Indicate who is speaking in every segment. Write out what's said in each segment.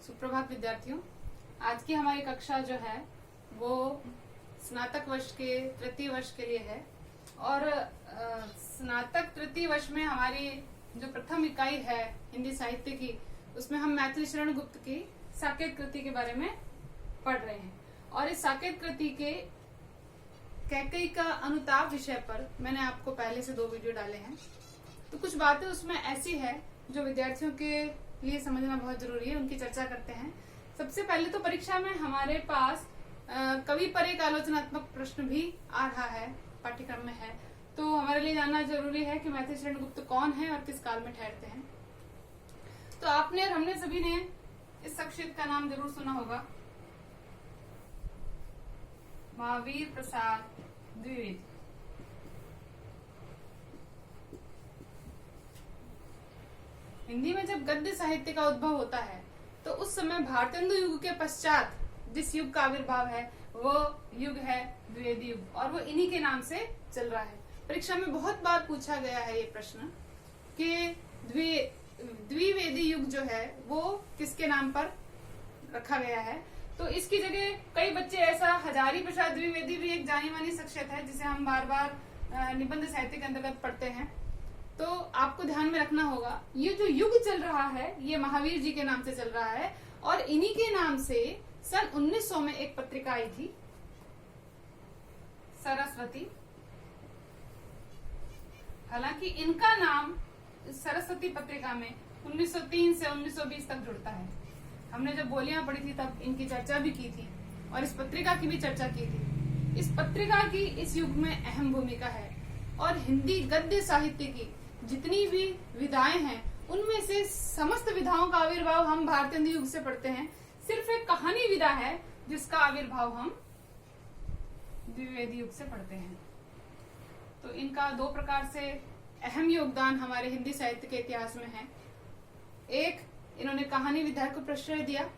Speaker 1: सुप्रभात विद्यार्थियों। आज की हमारी कक्षा जो है वो स्नातक वर्ष के तृतीय वर्ष के लिए है और स्नातक तृतीय वर्ष में हमारी जो प्रथम इकाई है हिंदी साहित्य की, उसमें हम मैथिली शरण गुप्त की साकेत कृति के बारे में पढ़ रहे हैं। और इस साकेत कृति के कैकेयी का अनुताप विषय पर मैंने आपको पहले से 2 वीडियो डाले हैं। तो कुछ बातें उसमें ऐसी है जो विद्यार्थियों के लिए समझना बहुत जरूरी है, उनकी चर्चा करते हैं। सबसे पहले तो परीक्षा में हमारे पास कवि पर एक आलोचनात्मक प्रश्न भी आ रहा है, पाठ्यक्रम में है, तो हमारे लिए जानना जरूरी है कि मैथिली शरण गुप्त कौन है और किस काल में ठहरते हैं। तो आपने और हमने सभी ने इस शख्सियत का नाम जरूर सुना होगा, महावीर प्रसाद द्विवेदी। हिंदी में जब गद्य साहित्य का उद्भव होता है तो उस समय भारतेंदु युग के पश्चात जिस युग का आविर्भाव है वो युग है द्विवेदी युग, और वो इन्हीं के नाम से चल रहा है। परीक्षा में बहुत बार पूछा गया है ये प्रश्न कि द्विवेदी युग जो है वो किसके नाम पर रखा गया है। तो इसकी जगह कई बच्चे ऐसा हजारी प्रसाद द्विवेदी भी एक जानी मानी शख्सियत है जिसे हम बार बार निबंध साहित्य के अंतर्गत पढ़ते हैं। तो आपको ध्यान में रखना होगा ये जो युग चल रहा है ये महावीर जी के नाम से चल रहा है, और इन्हीं के नाम से सन 1900 में एक पत्रिका आई थी सरस्वती। हालांकि इनका नाम सरस्वती पत्रिका में 1903 से 1920 तक जुड़ता है। हमने जब बोलियां पढ़ी थी तब इनकी चर्चा भी की थी और इस पत्रिका की भी चर्चा की थी। इस पत्रिका की इस युग में अहम भूमिका है और हिंदी गद्य साहित्य की जितनी भी विधाएं हैं उनमें से समस्त विधाओं का आविर्भाव हम भारतेंदु युग से पढ़ते हैं। सिर्फ एक कहानी विधा है जिसका आविर्भाव हम द्विवेदी युग से पढ़ते हैं। तो इनका 2 प्रकार से अहम योगदान हमारे हिंदी साहित्य के इतिहास में है। एक, इन्होंने कहानी विधा को प्रश्रय दिया।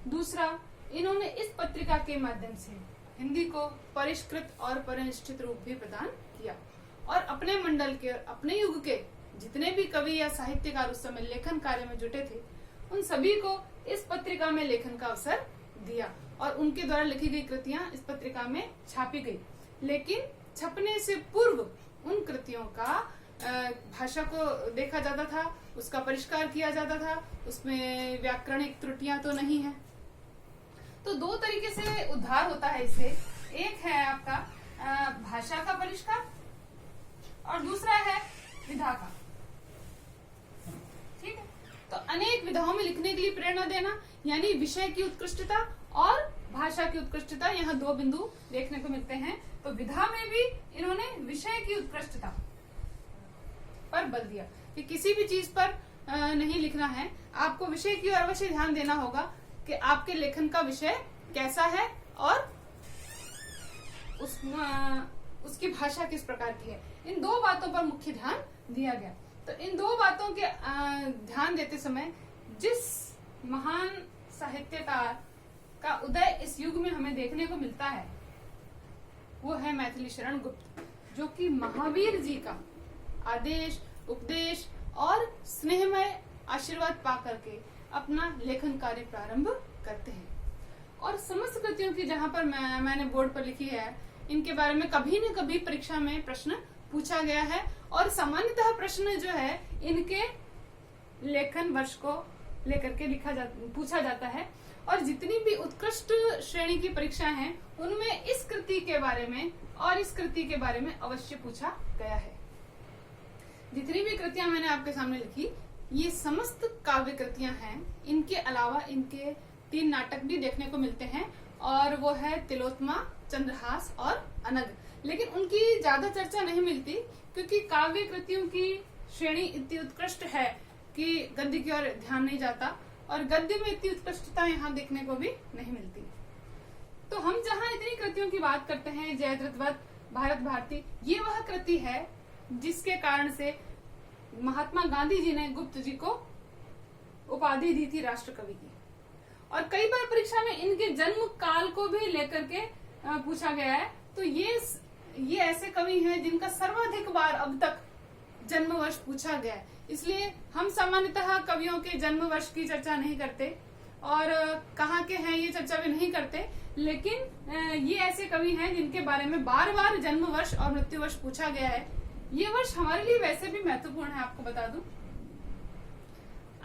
Speaker 1: दूसरा, इन्होंने इस पत्रिका के माध्यम से हिंदी को परिष्कृत और परिनिष्ठित रूप भी प्रदान किया और अपने मंडल के और अपने युग के जितने भी कवि या साहित्यकार उस समय लेखन कार्य में जुटे थे उन सभी को इस पत्रिका में लेखन का अवसर दिया और उनके द्वारा लिखी गई कृतियां इस पत्रिका में छापी गई। लेकिन छपने से पूर्व उन कृतियों का भाषा को देखा जाता था, उसका परिष्कार किया जाता था, उसमें व्याकरणिक त्रुटियां तो नहीं है। तो 2 तरीके से उद्धार होता है इससे। एक है आपका भाषा का परिष्कार और दूसरा है विधा का। ठीक है, तो अनेक विधाओं में लिखने के लिए प्रेरणा देना, यानी विषय की उत्कृष्टता और भाषा की उत्कृष्टता, यहाँ 2 बिंदु देखने को मिलते हैं। तो विधा में भी इन्होंने विषय की उत्कृष्टता पर बल दिया कि किसी भी चीज पर नहीं लिखना है, आपको विषय की ओर अवश्य ध्यान देना होगा कि आपके लेखन का विषय कैसा है और उसकी भाषा किस प्रकार की है। इन 2 बातों पर मुख्य ध्यान दिया गया। तो इन 2 बातों के ध्यान देते समय जिस महान साहित्यकार का उदय इस युग में हमें देखने को मिलता है वो है मैथिली शरण गुप्त, जो कि महावीर जी का आदेश, उपदेश और स्नेहमय आशीर्वाद पा करके अपना लेखन कार्य प्रारंभ करते हैं। और समस्त कृतियों की जहां पर मैंने बोर्ड पर लिखी है, इनके बारे में कभी न कभी परीक्षा में प्रश्न पूछा गया है और सामान्यतः प्रश्न जो है इनके लेखन वर्ष को लेकर के पूछा जाता है। और जितनी भी उत्कृष्ट श्रेणी की परीक्षाएं हैं उनमें इस कृति के बारे में और इस कृति के बारे में अवश्य पूछा गया है। जितनी भी कृतियां मैंने आपके सामने लिखी ये समस्त काव्य कृतियां हैं। इनके अलावा इनके 3 नाटक भी देखने को मिलते हैं और वो है तिलोत्तमा, चंद्रहास और अनग। लेकिन उनकी ज्यादा चर्चा नहीं मिलती क्योंकि काव्य कृतियों की श्रेणी इतनी उत्कृष्ट है कि गद्य की ओर ध्यान नहीं जाता और गद्य में इतनी उत्कृष्टता यहाँ देखने को भी नहीं मिलती। तो हम जहाँ इतनी कृतियों की बात करते हैं, जयद्रथवत, भारत भारती, ये वह कृति है जिसके कारण से महात्मा गांधी जी ने गुप्त जी को उपाधि दी थी राष्ट्र कवि की। और कई बार परीक्षा में इनके जन्म काल को भी लेकर के पूछा गया है। तो ये ऐसे कवि हैं जिनका सर्वाधिक बार अब तक जन्म वर्ष पूछा गया है। इसलिए हम सामान्यतः कवियों के जन्म वर्ष की चर्चा नहीं करते और कहाँ के हैं ये चर्चा भी नहीं करते, लेकिन ये ऐसे कवि हैं जिनके बारे में बार बार जन्म वर्ष और मृत्यु वर्ष पूछा गया है। ये वर्ष हमारे लिए वैसे भी महत्वपूर्ण है, आपको बता दूं।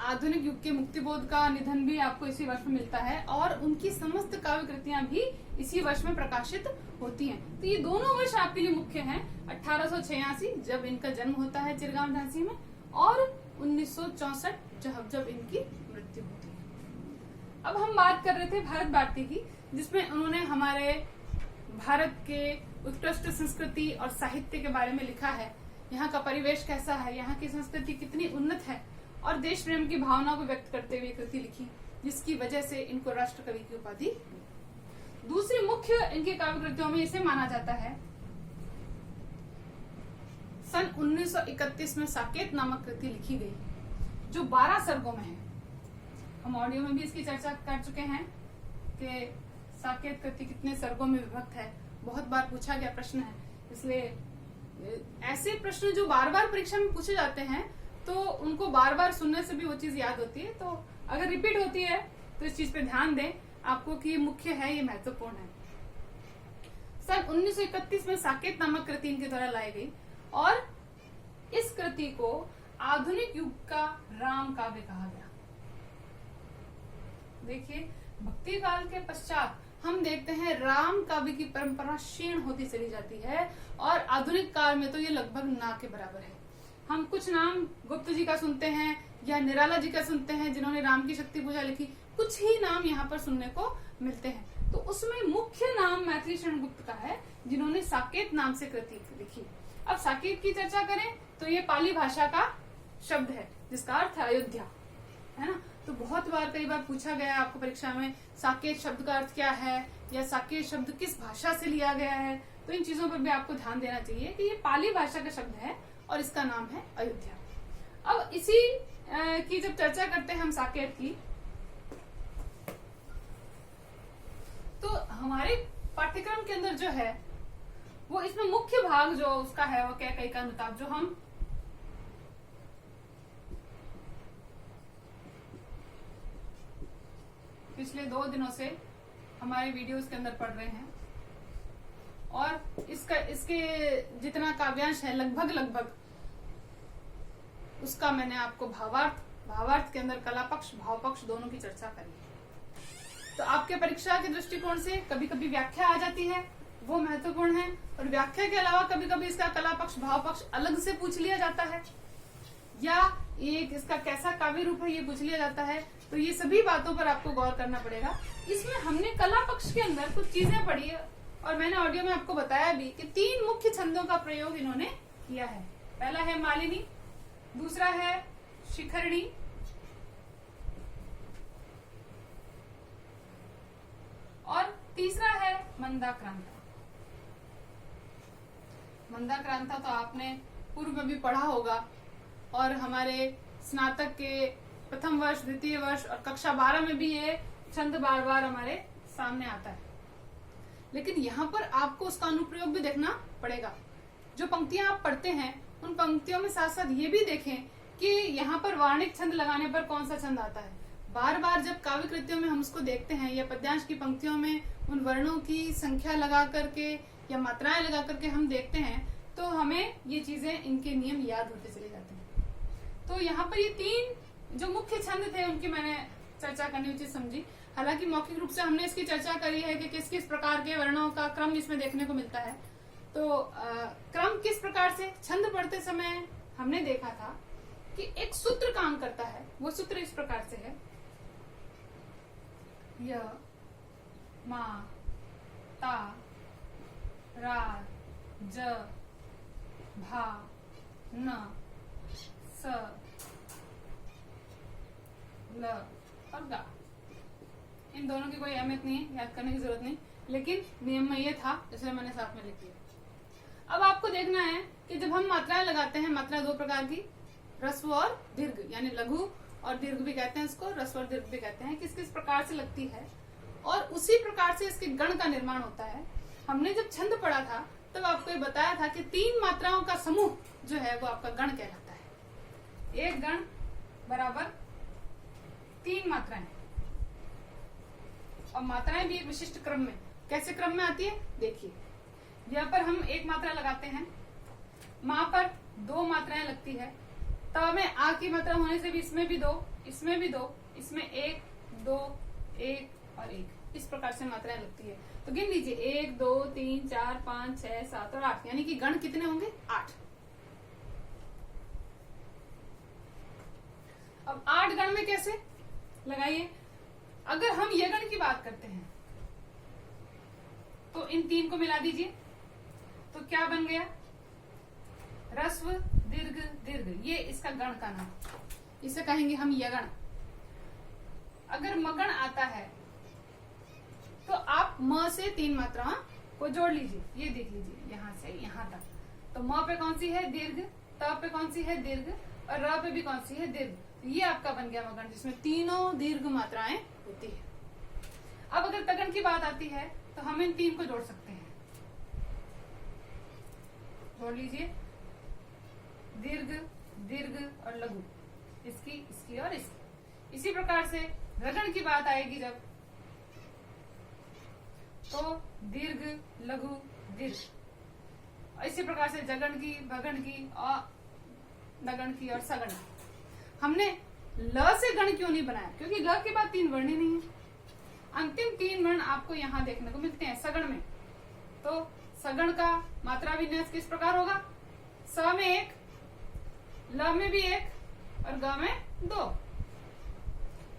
Speaker 1: आधुनिक युग के मुक्तिबोध का निधन भी आपको इसी वर्ष में मिलता है और उनकी समस्त काव्य कृतियां भी इसी वर्ष में प्रकाशित होती हैं। तो ये दोनों वर्ष आपके लिए मुख्य हैं, 1886 जब इनका जन्म होता है चिरगांव झांसी में, और 1964 जब इनकी मृत्यु होती है। अब हम बात कर रहे थे भारत भारती की, जिसमें उन्होंने हमारे भारत के उत्कृष्ट संस्कृति और साहित्य के बारे में लिखा है। यहाँ का परिवेश कैसा है, यहाँ की संस्कृति कितनी उन्नत है, और देश प्रेम की भावना को व्यक्त करते हुए कृति लिखी, जिसकी वजह से इनको राष्ट्र कवि की उपाधि मिली। दूसरी मुख्य इनकी काव्य कृतियों में इसे माना जाता है सन 1931 में साकेत नामक कृति लिखी गई, जो 12 सर्गों में है। हम ऑडियो में भी इसकी चर्चा कर चुके हैं कि साकेत कृति कितने सर्गों में विभक्त है, बहुत बार पूछा गया प्रश्न है। इसलिए ऐसे प्रश्न जो बार बार परीक्षा में पूछे जाते हैं, तो उनको बार बार सुनने से भी वो चीज याद होती है। तो अगर रिपीट होती है तो इस चीज पे ध्यान दें आपको कि ये मुख्य है, ये महत्वपूर्ण है। सन 1931 में साकेत नामक कृति इनके द्वारा लाई गई, और इस कृति को आधुनिक युग का राम काव्य कहा गया। देखिए, भक्ति काल के पश्चात हम देखते हैं राम काव्य की परंपरा क्षीण होती चली जाती है, और आधुनिक काल में तो ये लगभग ना के बराबर है। हम कुछ नाम गुप्त जी का सुनते हैं या निराला जी का सुनते हैं, जिन्होंने राम की शक्ति पूजा लिखी, कुछ ही नाम यहाँ पर सुनने को मिलते हैं। तो उसमें मुख्य नाम मैथिली शरण गुप्त का है, जिन्होंने साकेत नाम से कृति लिखी। अब साकेत की चर्चा करें तो ये पाली भाषा का शब्द है, जिसका अर्थ है अयोध्या, है ना। तो बहुत बार कई बार पूछा गया है आपको परीक्षा में, साकेत शब्द का अर्थ क्या है, या साकेत शब्द किस भाषा से लिया गया है। तो इन चीजों पर भी आपको ध्यान देना चाहिए कि ये पाली भाषा का शब्द है और इसका नाम है अयोध्या। अब इसी की जब चर्चा करते हैं हम साकेत की, तो हमारे पाठ्यक्रम के अंदर जो है वो इसमें मुख्य भाग जो उसका है वो क्या, कई का अनुताप, जो हम पिछले 2 दिनों से हमारे वीडियोस के अंदर पढ़ रहे हैं, और इसके जितना काव्यांश है लगभग उसका मैंने आपको भावार्थ के अंदर कला पक्ष भाव पक्ष दोनों की चर्चा करी है। तो आपके परीक्षा के दृष्टिकोण से कभी कभी व्याख्या आ जाती है, वो महत्वपूर्ण है, और व्याख्या के अलावा कभी कभी इसका कला पक्ष भाव पक्ष अलग से पूछ लिया जाता है, या एक इसका कैसा काव्य रूप है ये पूछ लिया जाता है। तो ये सभी बातों पर आपको गौर करना पड़ेगा। इसमें हमने कला पक्ष के अंदर कुछ चीजें पढ़ी है, और मैंने ऑडियो में आपको बताया भी कि 3 मुख्य छंदों का प्रयोग इन्होंने किया है। पहला है मालिनी, दूसरा है शिखरणी, और तीसरा है मंदाक्रांता। मंदाक्रांता तो आपने पूर्व में भी पढ़ा होगा, और हमारे स्नातक के प्रथम वर्ष, द्वितीय वर्ष और कक्षा 12 में भी ये छंद बार बार हमारे सामने आता है। लेकिन यहाँ पर आपको उसका अनुप्रयोग भी देखना पड़ेगा। जो पंक्तियां आप पढ़ते हैं उन पंक्तियों में साथ साथ ये भी देखें कि यहाँ पर वार्णिक छंद लगाने पर कौन सा छंद आता है। बार बार जब काव्य कृतियों में हम उसको देखते हैं, या पद्यांश की पंक्तियों में उन वर्णों की संख्या लगा करके या मात्राएं लगा करके हम देखते हैं, तो हमें ये चीजें, इनके नियम याद होते चले जाते हैं। तो यहाँ पर ये 3 जो मुख्य छंद थे उनकी मैंने चर्चा करनी उचित समझी। हालांकि मौखिक रूप से हमने इसकी चर्चा करी है कि किस किस प्रकार के वर्णों का क्रम इसमें देखने को मिलता है। तो क्रम किस प्रकार से, छंद पढ़ते समय हमने देखा था कि एक सूत्र काम करता है। वो सूत्र इस प्रकार से है, य मा ता रा ज भा न स ल और गा। इन दोनों की कोई अहमियत नहीं है, याद करने की जरूरत नहीं, लेकिन नियम में ये था इसलिए मैंने साथ में लिख दिया। अब आपको देखना है कि जब हम मात्राएं लगाते हैं, मात्राएं 2 प्रकार की, ह्रस्व और दीर्घ, यानी लघु और दीर्घ भी कहते हैं इसको, ह्रस्व और दीर्घ भी कहते हैं, किस किस प्रकार से लगती है, और उसी प्रकार से इसके गण का निर्माण होता है। हमने जब छंद पढ़ा था तब आपको ये बताया था कि 3 मात्राओं का समूह जो है वो आपका गण कहलाता है। एक गण बराबर 3 मात्राएं, और मात्राएं भी एक विशिष्ट क्रम में। कैसे क्रम में आती है देखिए, यहाँ पर हम एक मात्रा लगाते हैं, माँ पर 2 मात्राएं लगती है, त में आ की मात्रा होने से भी इसमें भी 2, इसमें भी 2, इसमें 1 2 1 और 1, इस प्रकार से मात्राएं लगती है। तो गिन लीजिए 1 2 3 4 5 6 7 और 8, यानी कि गण कितने होंगे 8। अब 8 गण में कैसे लगाइए, अगर हम ये गण की बात करते हैं तो इन 3 को मिला दीजिए, तो क्या बन गया, ह्रस्व दीर्घ दीर्घ, ये इसका गण का नाम, इसे कहेंगे हम यगण। अगर मगण आता है तो आप म से 3 मात्राओं को जोड़ लीजिए, ये देख लीजिए यहां से यहां तक, तो म पे कौन सी है दीर्घ, त पे कौन सी है दीर्घ और र पे भी कौन सी है दीर्घ, तो ये आपका बन गया मगण, जिसमें तीनों दीर्घ मात्राएं होती है। अब अगर तगण की बात आती है तो हम इन 3 को जोड़ सकते हैं, जोड़ लीजिए, दीर्घ दीर्घ और लघु, इसकी और इसकी। इसी प्रकार से रगण की बात आएगी जब, तो दीर्घ लघु दीर्घ, इसी प्रकार से जगण की, भगण की और नगण की और सगण। हमने ल से गण क्यों नहीं बनाया, क्योंकि ल के बाद 3 वर्ण ही नहीं है। अंतिम 3 वर्ण आपको यहाँ देखने को मिलते हैं सगण में। तो सगण का मात्रा विन्यास किस प्रकार होगा, स में 1, ल में भी 1 और ग में 2।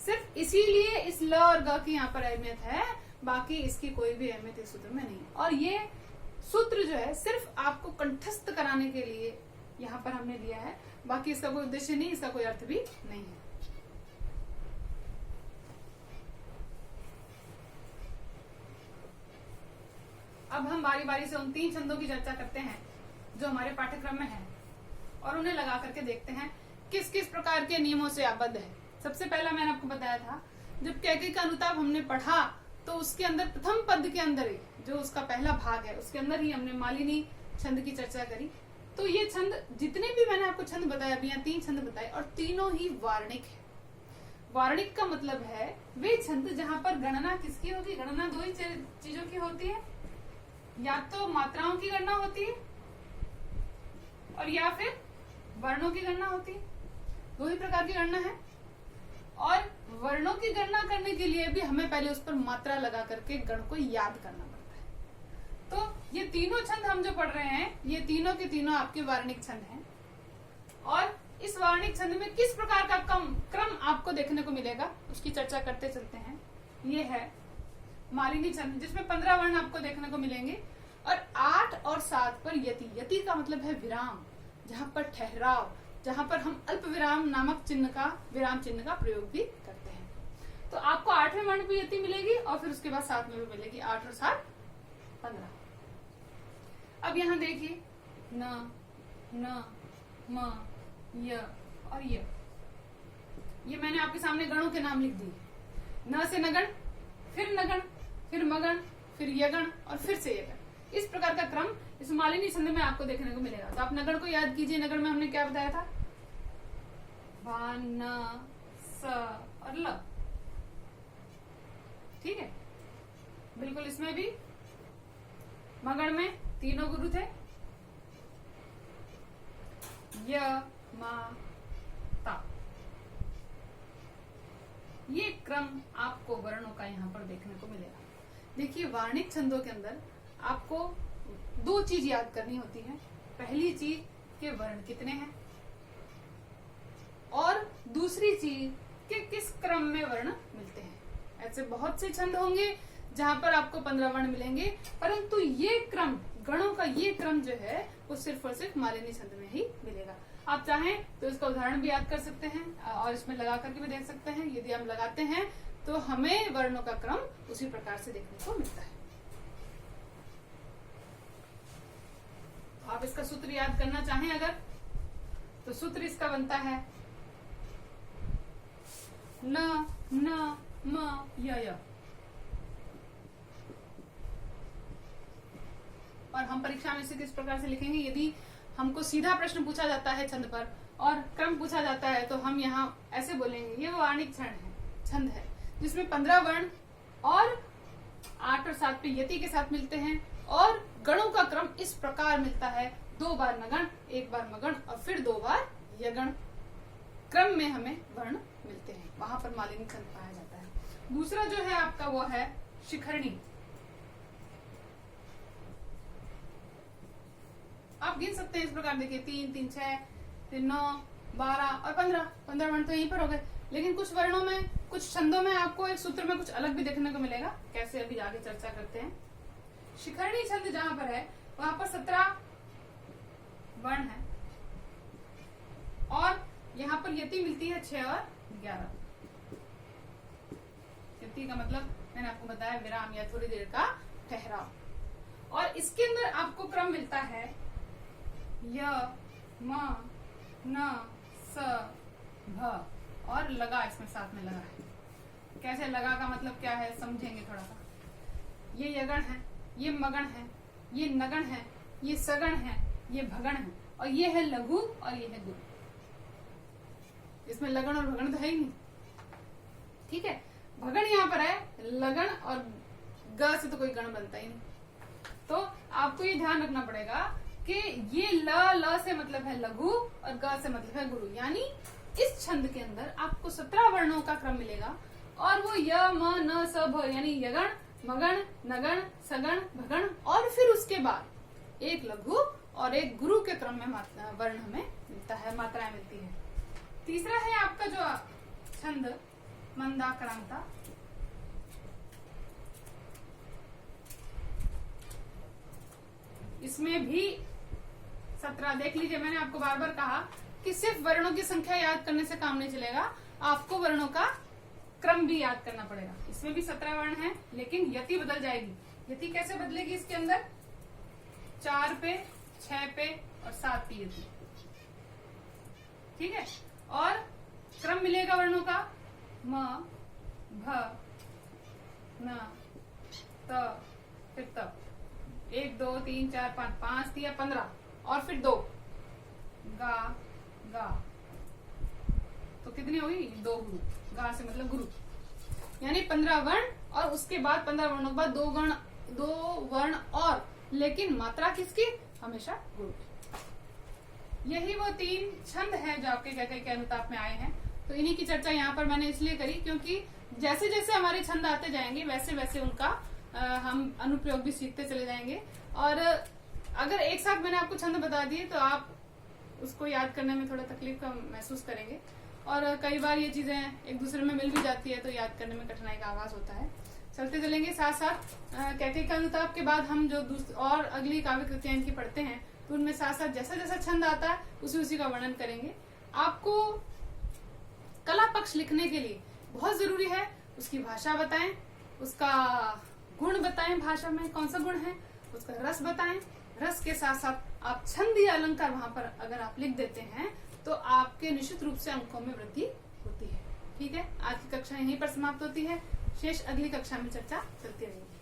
Speaker 1: सिर्फ इसीलिए इस ल और ग की यहाँ पर अहमियत है, बाकी इसकी कोई भी अहमियत इस सूत्र में नहीं। और ये सूत्र जो है सिर्फ आपको कंठस्थ कराने के लिए यहाँ पर हमने दिया है, बाकी इसका कोई उद्देश्य नहीं, इसका कोई अर्थ भी नहीं है। अब हम बारी बारी से उन 3 छंदों की चर्चा करते हैं जो हमारे पाठ्यक्रम में है, और उन्हें लगा करके देखते हैं किस किस प्रकार के नियमों से आबद्ध है। सबसे पहला मैंने आपको बताया था, जब कैकेयी का अनुताप हमने पढ़ा तो उसके अंदर प्रथम पद के अंदर ही, जो उसका पहला भाग है, उसके अंदर ही हमने मालिनी छंद की चर्चा करी। तो ये छंद, जितने भी मैंने आपको छंद बताए, अभी यहाँ 3 छंद बताए, और तीनों ही वार्णिक है। वार्णिक का मतलब है वे छंद जहाँ पर गणना किसकी होगी, गणना 2 ही चीजों की होती है, या तो मात्राओं की गणना होती है और या फिर वर्णों की गणना होती है। 2 ही प्रकार की गणना है, और वर्णों की गणना करने के लिए भी हमें पहले उस पर मात्रा लगा करके गण को याद करना पड़ता है। तो ये तीनों छंद हम जो पढ़ रहे हैं, ये तीनों के तीनों आपके वार्णिक छंद हैं, और इस वार्णिक छंद में किस प्रकार का क्रम आपको देखने को मिलेगा उसकी चर्चा करते चलते हैं। ये है मालिनी छंद, जिसमें 15 वर्ण आपको देखने को मिलेंगे, और 8 और 7 पर यति। यति का मतलब है विराम, जहाँ पर ठहराव, जहाँ पर हम अल्प विराम नामक चिन्ह का, विराम चिन्ह का प्रयोग भी करते हैं। तो आपको 8वें वर्ण पर यति मिलेगी, और फिर उसके बाद 7 में भी मिलेगी। 8 और 7 15। अब यहाँ देखिए, न न म य और य, ये मैंने आपके सामने गणों के नाम लिख दिए। न से नगण, फिर नगण, फिर मगण, फिर यगण और फिर से यगण। इस प्रकार का क्रम इस मालिनी छंद में आपको देखने को मिलेगा। तो आप नगण को याद कीजिए। नगण में हमने क्या बताया था, वा, न, स और ल। ठीक है, बिल्कुल। इसमें भी मगण में तीनों गुरु थे, य, मा, ता। ये क्रम आपको वर्णों का यहाँ पर देखने को मिलेगा। देखिए, वार्णिक छंदों के अंदर आपको 2 चीज याद करनी होती है। पहली चीज के वर्ण कितने हैं, और दूसरी चीज के किस क्रम में वर्ण मिलते हैं। ऐसे बहुत से छंद होंगे जहां पर आपको 15 वर्ण मिलेंगे, परंतु ये क्रम, गणों का ये क्रम जो है वो सिर्फ और सिर्फ मालिनी छंद में ही मिलेगा। आप चाहें तो इसका उदाहरण भी याद कर सकते हैं और इसमें लगा करके भी देख सकते हैं। यदि हम लगाते हैं तो हमें वर्णों का क्रम उसी प्रकार से देखने को मिलता है। आप इसका सूत्र याद करना चाहें अगर, तो सूत्र इसका बनता है न, म, य। और हम परीक्षा में इसे किस प्रकार से लिखेंगे, यदि हमको सीधा प्रश्न पूछा जाता है छंद पर और क्रम पूछा जाता है, तो हम यहाँ ऐसे बोलेंगे, ये वो वार्णिक छंद है जिसमें 15 वर्ण और 8 और 7 पे यति के साथ मिलते हैं। और गणों का क्रम इस प्रकार मिलता है, 2 बार नगण, 1 बार मगण और फिर 2 बार यगण क्रम में हमें वर्ण मिलते हैं। वहां पर मालिनी छंद पाया जाता है। दूसरा जो है आपका वो है शिखरणी। आप गिन सकते हैं इस प्रकार, देखिए 3, 3, 6, 3, 9, 12 और 15 वर्ण तो यहीं पर हो गए। लेकिन कुछ वर्णों में, कुछ छंदों में आपको एक सूत्र में कुछ अलग भी देखने को मिलेगा। कैसे, अभी आगे चर्चा करते हैं। शिखरणी छंद जहां पर है वहां पर 17 वर्ण है और यहाँ पर यति मिलती है 6 और 11। यति का मतलब मैंने आपको बताया विराम या थोड़ी देर का ठहराव। और इसके अंदर आपको क्रम मिलता है य, म, न, स, भ और लगा इसमें साथ में लगा है। कैसे, लगा का मतलब क्या है समझेंगे थोड़ा सा। ये यगण है, ये मगण है, ये नगण है, ये सगण है, ये भगण है और ये है लघु और ये है गुरु। इसमें लगन और भगण तो है ही नहीं, ठीक है। भगण यहाँ पर है, लगन और ग से तो कोई गण बनता ही नहीं। तो आपको ये ध्यान रखना पड़ेगा कि ये ल से मतलब है लघु और ग से मतलब है गुरु। यानी इस छंद के अंदर आपको 17 वर्णों का क्रम मिलेगा और वो य, म, न, स, भ यानी यगण, मगण, नगण, सगण, भगण और फिर उसके बाद एक लघु और एक गुरु के क्रम में वर्ण हमें मिलता है, मात्राएं मिलती है। तीसरा है आपका जो छंद मंदाक्रांता। इसमें भी 17, देख लीजिए मैंने आपको बार बार कहा कि सिर्फ वर्णों की संख्या याद करने से काम नहीं चलेगा, आपको वर्णों का क्रम भी याद करना पड़ेगा। इसमें भी 17 वर्ण है लेकिन यति बदल जाएगी। यति कैसे बदलेगी इसके अंदर, 4 पे, 6 पे और 7 पे यति, ठीक है। और क्रम मिलेगा वर्णों का म, भ, न, त, फिर त, 1, 2, 3, 4, 5 दिया 15 और फिर 2 गा, गा, तो कितनी हुई 2 गुरु। गा से मतलब गुरु, यानी 15 वर्ण और उसके बाद 15 वर्णों के बाद 2 वर्ण और, लेकिन मात्रा किसकी, हमेशा गुरु। यही वो 3 छंद है जो आपके कहते के अनुताप में आए हैं। तो इन्हीं की चर्चा यहाँ पर मैंने इसलिए करी क्योंकि जैसे जैसे हमारे छंद आते जाएंगे वैसे वैसे उनका हम अनुप्रयोग भी सीखते चले जाएंगे। और अगर एक साथ मैंने आपको छंद बता दिए तो आप उसको याद करने में थोड़ा तकलीफ का महसूस करेंगे और कई बार ये चीजें एक दूसरे में मिल भी जाती है तो याद करने में कठिनाई का आगाज होता है। चलते चलेंगे साथ साथ कैके अनुताप के बाद हम जो और अगली काव्य कृतियां इनकी पढ़ते हैं तो उनमें साथ साथ जैसा जैसा छंद आता है उसी का वर्णन करेंगे। आपको कला पक्ष लिखने के लिए बहुत जरूरी है उसकी भाषा बताएं, उसका गुण बताएं, भाषा में कौन सा गुण है, उसका रस बताएं। रस के साथ साथ आप छंद या अलंकार वहां पर अगर आप लिख देते हैं तो आपके निश्चित रूप से अंकों में वृद्धि होती है। ठीक है, आज की कक्षा यहीं पर समाप्त होती है, शेष अगली कक्षा में चर्चा चलती रहेगी।